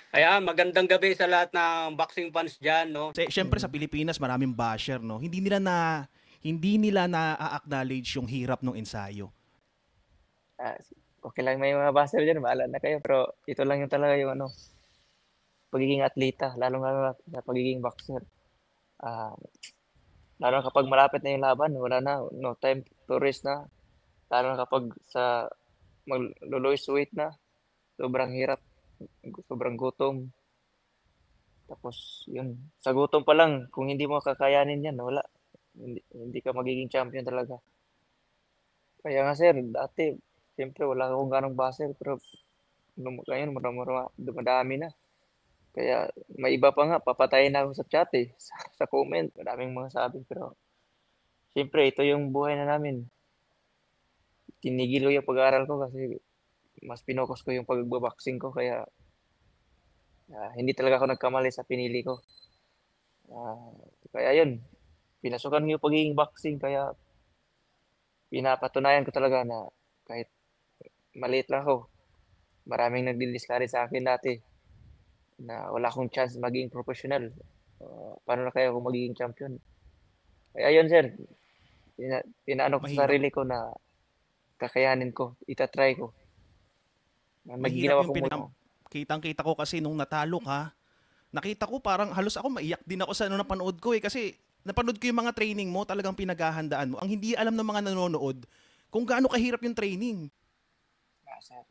Ayan, magandang gabi sa lahat ng boxing fans diyan 'no. Siyempre sa Mm. Pilipinas maraming basher 'no. Hindi nila na-a-acknowledge yung hirap ng ensayo. Ah, okey lang may mga buzzer diyan bahala na kayo, pero ito lang yung talaga yung ano, pagiging atleta lalong-lalo na sa pagiging boxer. Ah, lalo na kapag malapit na yung laban wala na, no time to rest na, lalo na kapag sa maglo-lose weight na, sobrang hirap, sobrang gutom. Tapos yun, sa gutom pa lang kung hindi mo kakayanin yan wala, hindi hindi ka magiging champion talaga. Kaya nga sir, dati siyempre wala akong gano'ng buzzer pero ngayon dumadami na. Kaya may iba pa nga papatayin na ako sa chat, eh, sa comment madaming mga sabi pero siyempre ito yung buhay na namin. Tinigil ko yung pag-aaral ko kasi mas pinokus ko yung pagbo-boxing ko kaya, hindi talaga ako nagkamali sa pinili ko. Ah, kaya yun, pinasukan ko yung pagiging boxing kaya pinapatunayan ko talaga na kahit maliit lang ako, maraming nagdi-discourage sa'kin dati na wala akong chance maging propesyonal. Paano na kaya ako magiging champion? Kaya yun sir, pinaano ko sa Mahirap sarili ko na kakayanin ko, ita-try ko. mahirap Ginawa yung ko muna. kitang-kita ko kasi nung natalo ka, nakita ko parang halos ako maiyak din ako sa ano napanood ko eh kasi napanood ko yung mga training mo, talagang pinaghahandaan mo. Ang hindi alam ng mga nanonood kung gaano kahirap yung training. Sir,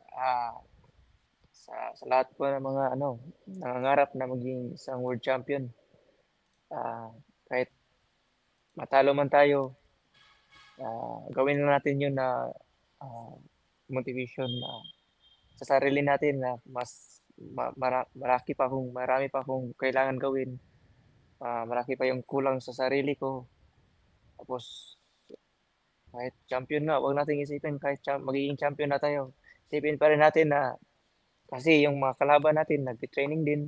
sa lahat po ng mga ano, nangangarap na maging isang world champion, ah, kahit matalo man tayo, gawin lang natin yun na ah, motivation na sa sarili natin na mas marami pa akong kailangan gawin. Malaki pa yung kulang sa sarili ko. Tapos kahit champion nga, wag nating isipin kahit magiging champion na tayo. Isipin pa rin natin na kasi yung mga kalaban natin nagte-training din.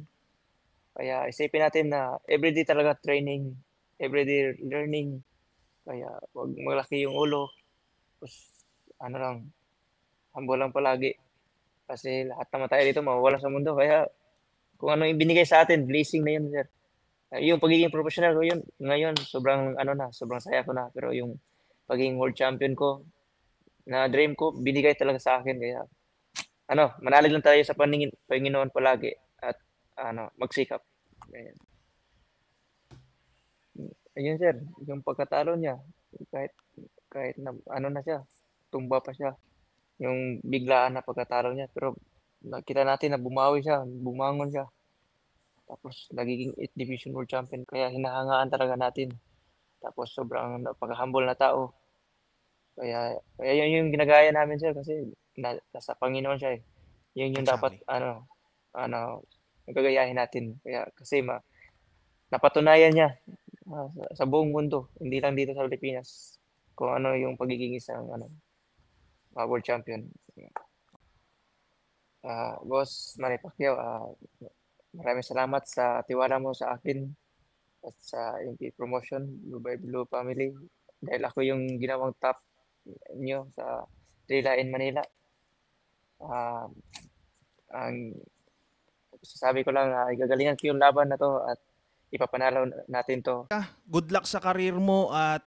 Kaya isipin natin na everyday talaga training, everyday learning. Kaya wag malaki yung ulo. Tapos ano lang, humble lang palagi. Kasi lahat naman tayo dito mawawala sa mundo. Kaya kung ano yung binigay sa atin, blessing na yun, sir. Yung pagiging professional ko yun, ngayon sobrang ano na, sobrang saya ko na. Pero yung pagiging world champion ko, na dream ko, binigay talaga sa akin. Kaya ano, manalig lang tayo sa Panginoon palagi at ano, magsikap. Ayan. Ayun sir, yung pagkatalo niya, kahit kahit na ano na siya, tumba pa siya, yung biglaan na pagkatalo niya. Pero nakita natin na bumawi siya, bumangon siya. Tapos nagiging 8th Division World Champion kaya hinahangaan talaga natin. Tapos sobrang napaka-humble na tao. Kaya yun yung ginagaya namin sir kasi nasa Panginoon siya, eh. Yun yung dapat Exactly. ano, gagayahin natin. Kaya kasi napatunayan niya, sa buong mundo, hindi lang dito sa Pilipinas, kung ano yung pagiging isang ano, world champion. Boss Manny Pacquiao, maraming salamat sa tiwala mo sa akin at sa MP Promotion, Blue by Blue Family. Dahil ako yung ginawang top nyo sa Trila in Manila. Ah, ang sasabi ko lang, igagalingan ko yung laban na to at ipapanalo natin to. Good luck sa karir mo at